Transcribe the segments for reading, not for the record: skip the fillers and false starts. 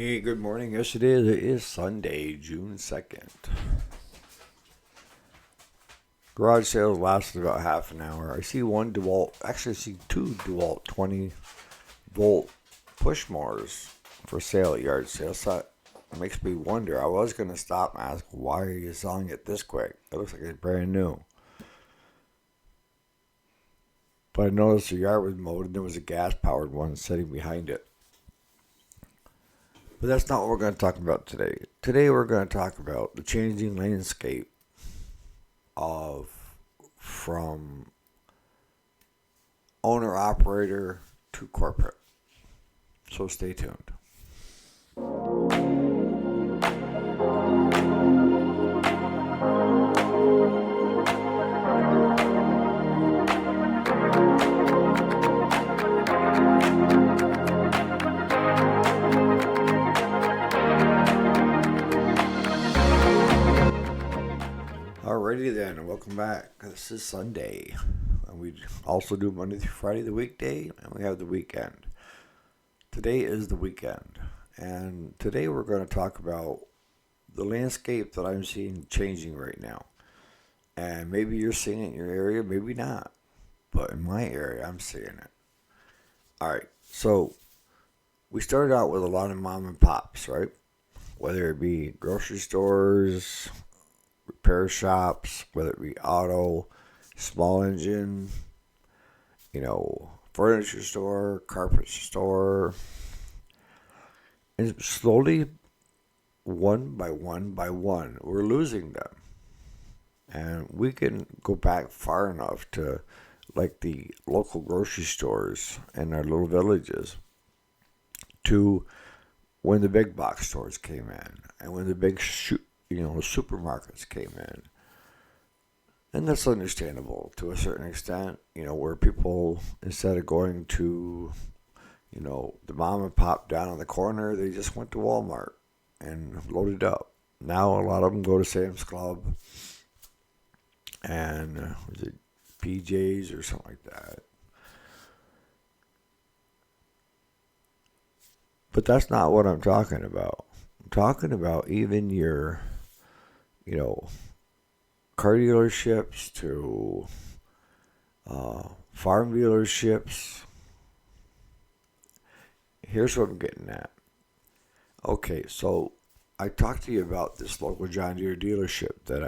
Hey, good morning. Yes, it is. It is Sunday, June 2nd. Garage sales lasted about half an hour. I see one DeWalt, actually, I see two DeWalt 20-volt push mowers for sale at yard sales. That makes me wonder. I was going to stop and ask, why are you selling it this quick? It looks like it's brand new. But I noticed the yard was mowed and there was a gas powered one sitting behind it. But that's not what we're going to talk about today. Today we're going to talk about the changing landscape of from owner operator to corporate. So stay tuned. Alrighty then, welcome back. This is Sunday. And we also do Monday through Friday, the weekday, and we have the weekend. Today is the weekend. And today we're going to talk about the landscape that I'm seeing changing right now. And maybe you're seeing it in your area, maybe not. But in my area, I'm seeing it. Alright, so we started out with a lot of mom and pops, right? Whether it be grocery stores, repair shops, whether it be auto, small engine, furniture store, carpet store. And slowly, one by one, we're losing them. And we can go back far enough to like the local grocery stores in our little villages to when the big box stores came in and when the big supermarkets came in. And that's understandable to a certain extent, where people, instead of going to, the mom and pop down on the corner, they just went to Walmart and loaded up. Now a lot of them go to Sam's Club and was it PJs or something like that. But that's not what I'm talking about. I'm talking about even your, car dealerships to farm dealerships. Here's what I'm getting at. Okay, so I talked to you about this local John Deere dealership that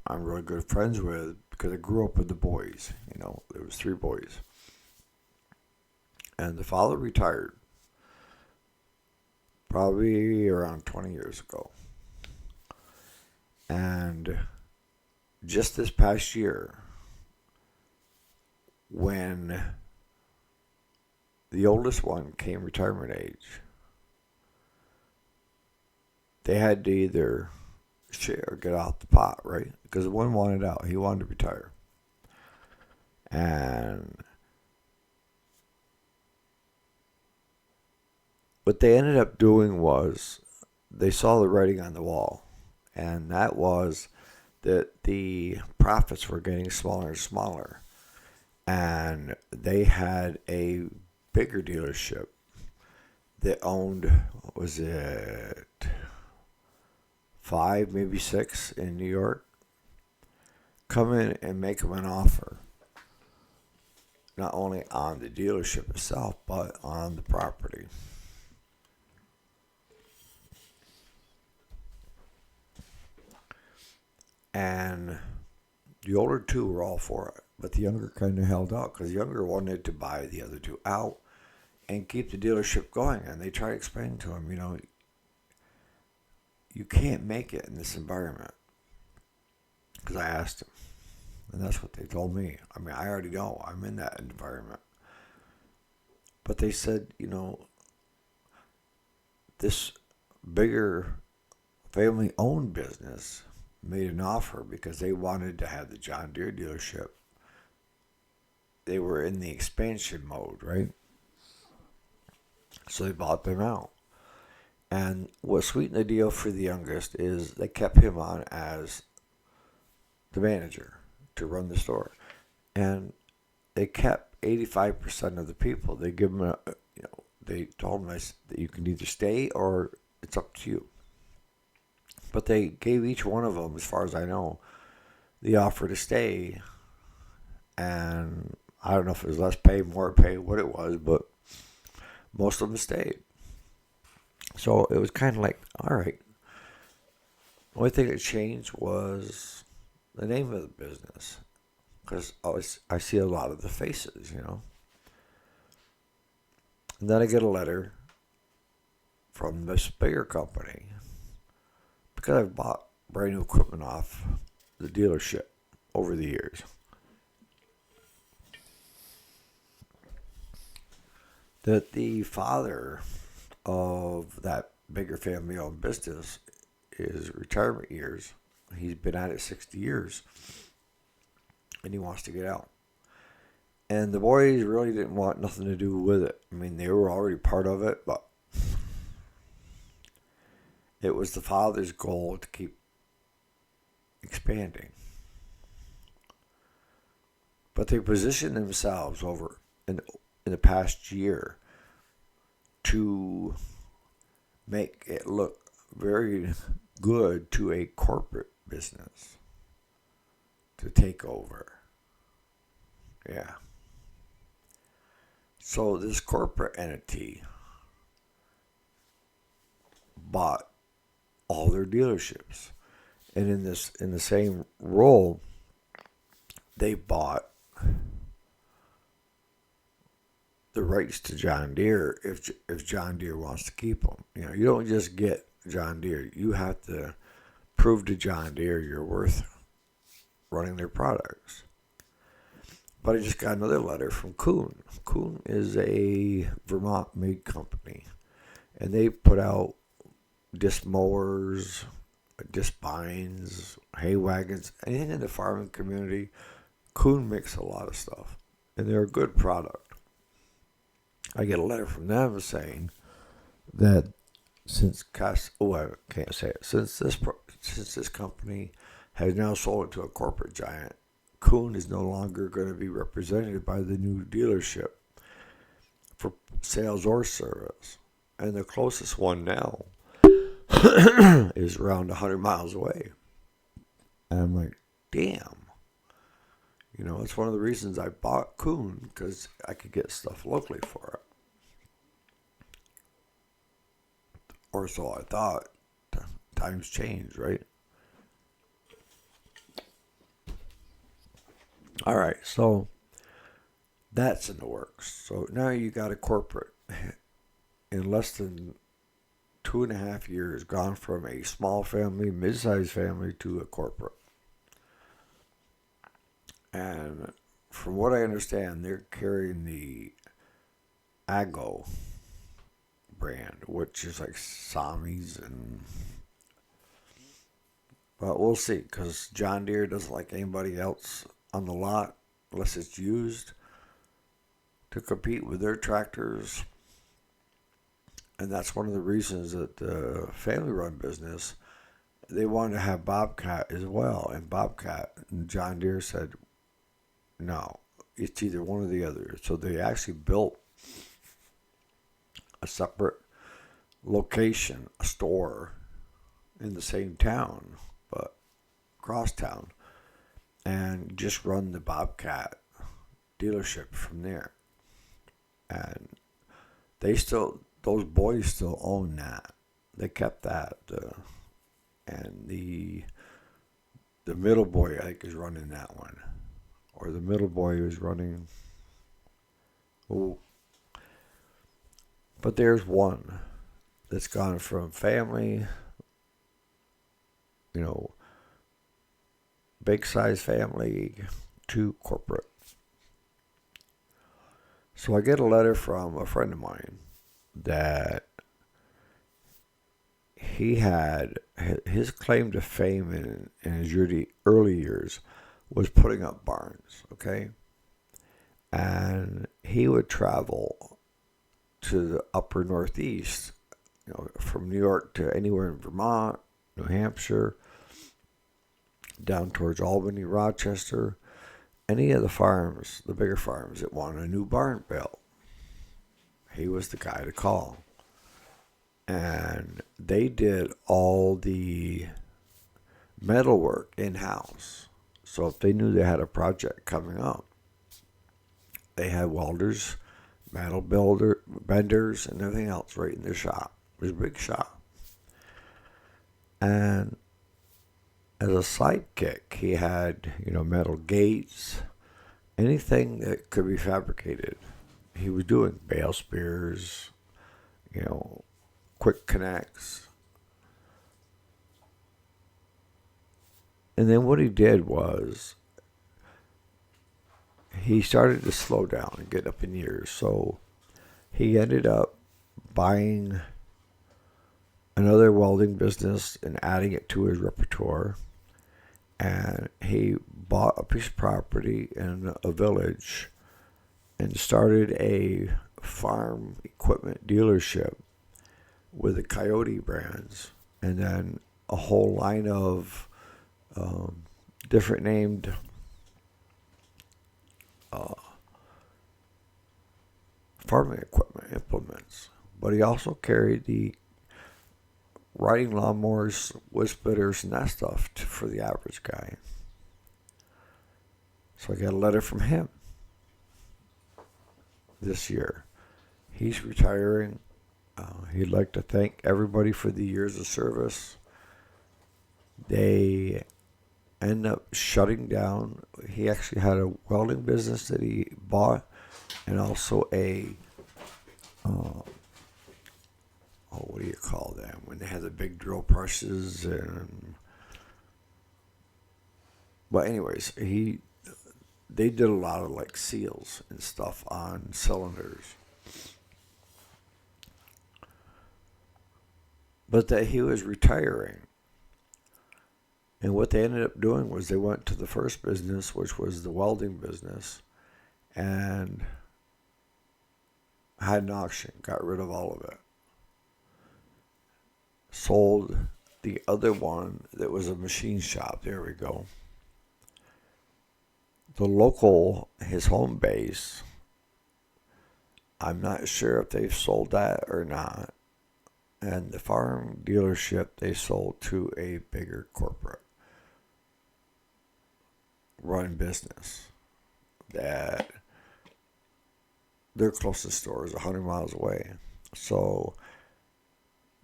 I'm really good friends with because I grew up with the boys. There was 3 boys. And the father retired probably around 20 years ago. And just this past year, when the oldest one came retirement age, they had to either share or get off the pot, right? Because the one wanted out. He wanted to retire. And what they ended up doing was they saw the writing on the wall. And that was that the profits were getting smaller and smaller. And they had a bigger dealership that owned, what was it, 5, maybe 6 in New York, come in and make them an offer. Not only on the dealership itself, but on the property. And the older 2 were all for it, but the younger kind of held out because the younger wanted to buy the other 2 out and keep the dealership going. And they tried explaining to him, you can't make it in this environment. Because I asked him, and that's what they told me. I mean, I already know I'm in that environment. But they said, this bigger family-owned business made an offer because they wanted to have the John Deere dealership. They were in the expansion mode, right? So they bought them out. And what sweetened the deal for the youngest is they kept him on as the manager to run the store. And they kept 85% of the people. They give them they told him that you can either stay or it's up to you. But they gave each one of them, as far as I know, the offer to stay. And I don't know if it was less pay, more pay, what it was, but most of them stayed. So it was kind of like, all right. The only thing that changed was the name of the business. Because I see a lot of the faces, you know. And then I get a letter from this bigger company because I've bought brand new equipment off the dealership over the years. That the father of that bigger family-owned business is retirement years. He's been at it 60 years, and he wants to get out. And the boys really didn't want nothing to do with it. I mean, they were already part of it, but it was the father's goal to keep expanding. But they positioned themselves over in the past year to make it look very good to a corporate business to take over. Yeah. So this corporate entity bought all their dealerships. And in the same role, they bought the rights to John Deere if John Deere wants to keep them. You know, you don't just get John Deere. You have to prove to John Deere you're worth running their products. But I just got another letter from Kuhn. Kuhn is a Vermont-made company, and they put out disc mowers, disc binds, hay wagons, anything in the farming community. Kuhn makes a lot of stuff, and they're a good product. I get a letter from them saying that since this company has now sold it to a corporate giant, Kuhn is no longer going to be represented by the new dealership for sales or service. And the closest one now is around 100 miles away. And I'm like, damn. You know, it's one of the reasons I bought Kuhn, because I could get stuff locally for it. Or so I thought. Times change, right? All right, so that's in the works. So now you got a corporate in less than 2.5 years gone from a small family, mid-sized family to a corporate. And from what I understand, they're carrying the Aggo brand, which is like Sami's but we'll see, because John Deere doesn't like anybody else on the lot unless it's used to compete with their tractors. And that's one of the reasons that the family-run business, they wanted to have Bobcat as well. And John Deere said, no, it's either one or the other. So they actually built a separate location, a store in the same town, but across town, and just run the Bobcat dealership from there. And those boys still own that. They kept that. And the middle boy, I think, is running that one. Or the middle boy is running. Oh. But there's one that's gone from family, you know, big size family to corporate. So I get a letter from a friend of mine that he had his claim to fame in his early years was putting up barns, okay? And he would travel to the upper Northeast, you know, from New York to anywhere in Vermont, New Hampshire, down towards Albany, Rochester, any of the farms, the bigger farms that wanted a new barn built. He was the guy to call. And they did all the metalwork in-house. So if they knew they had a project coming up, they had welders, benders, and everything else right in their shop. It was a big shop. And as a sidekick, he had, metal gates, anything that could be fabricated. He was doing bale spears, you know, quick connects. And then what he did was he started to slow down and get up in years. So he ended up buying another welding business and adding it to his repertoire. And he bought a piece of property in a village and started a farm equipment dealership with the Coyote brands, and then a whole line of different named uh, farming equipment implements. But he also carried the riding lawnmowers, wood splitters, and that stuff for the average guy. So I got a letter from him this year. He's retiring. He'd like to thank everybody for the years of service. They end up shutting down. He actually had a welding business that he bought, and also what do you call them? When they have the big drill presses and. But anyways, they did a lot of like seals and stuff on cylinders. But that he was retiring. And what they ended up doing was they went to the first business, which was the welding business, and had an auction, got rid of all of it. Sold the other one that was a machine shop. There we go. The local, his home base, I'm not sure if they've sold that or not. And the farm dealership they sold to a bigger corporate run business that their closest store is 100 miles away. So,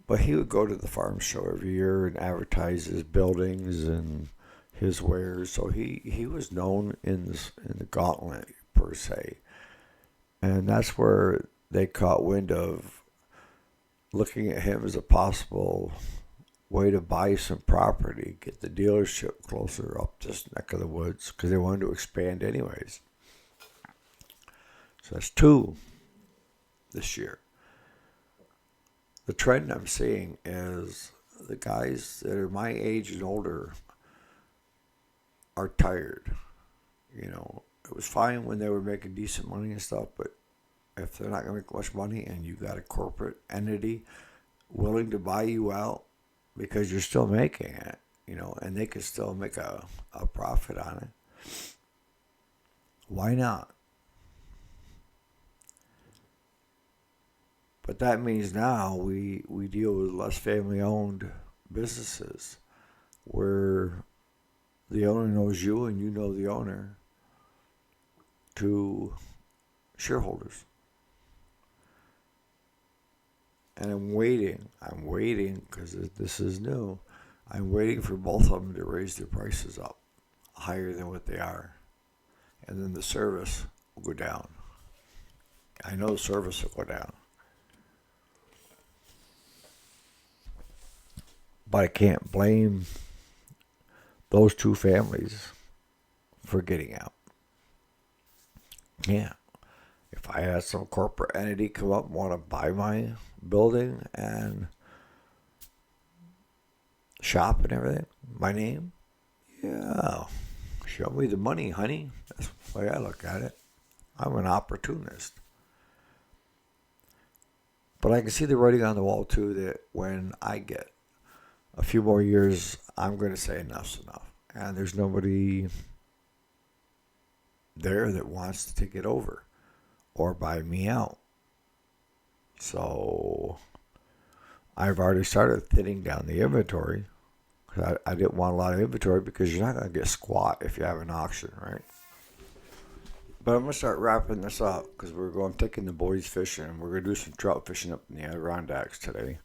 but he would go to the farm show every year and advertise his buildings and his wares. So he was known in the gauntlet per se. And that's where they caught wind of looking at him as a possible way to buy some property, get the dealership closer up this neck of the woods, because they wanted to expand anyways. So that's 2 this year. The trend I'm seeing is the guys that are my age and older are tired. It was fine when they were making decent money and stuff, but if they're not going to make much money and you got a corporate entity willing to buy you out because you're still making it, and they can still make a profit on it, why not? But that means now we deal with less family-owned businesses where the owner knows you and you know the owner, to shareholders. And I'm waiting because this is new. I'm waiting for both of them to raise their prices up higher than what they are. And then the service will go down. I know the service will go down. But I can't blame those two families for getting out. Yeah. If I had some corporate entity come up and want to buy my building and shop and everything, my name, yeah, show me the money, honey. That's the way I look at it. I'm an opportunist. But I can see the writing on the wall, too, that when I get a few more years, I'm going to say enough's enough. And there's nobody there that wants to take it over or buy me out. So I've already started thinning down the inventory. I didn't want a lot of inventory because you're not going to get squat if you have an auction, right? But I'm going to start wrapping this up because taking the boys fishing. We're going to do some trout fishing up in the Adirondacks today.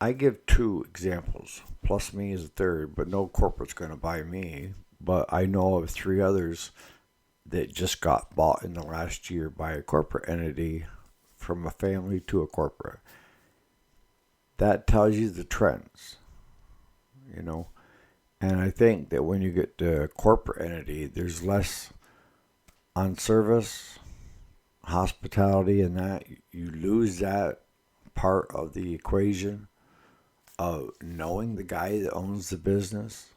I give 2 examples, plus me is a third, but no corporate's going to buy me. But I know of 3 others that just got bought in the last year by a corporate entity from a family to a corporate. That tells you the trends, you know. And I think that when you get to a corporate entity, there's less on service, hospitality, and that. You lose that part of the equation of knowing the guy that owns the business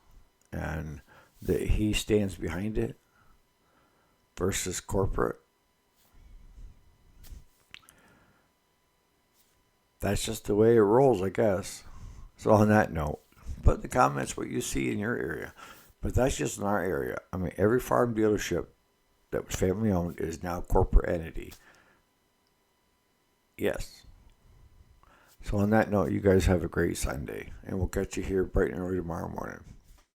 and that he stands behind it versus corporate. That's just the way it rolls, I guess. So on that note, put in the comments what you see in your area. But that's just in our area. I mean, every farm dealership that was family owned is now corporate entity. Yes. So on that note, you guys have a great Sunday. And we'll catch you here bright and early tomorrow morning.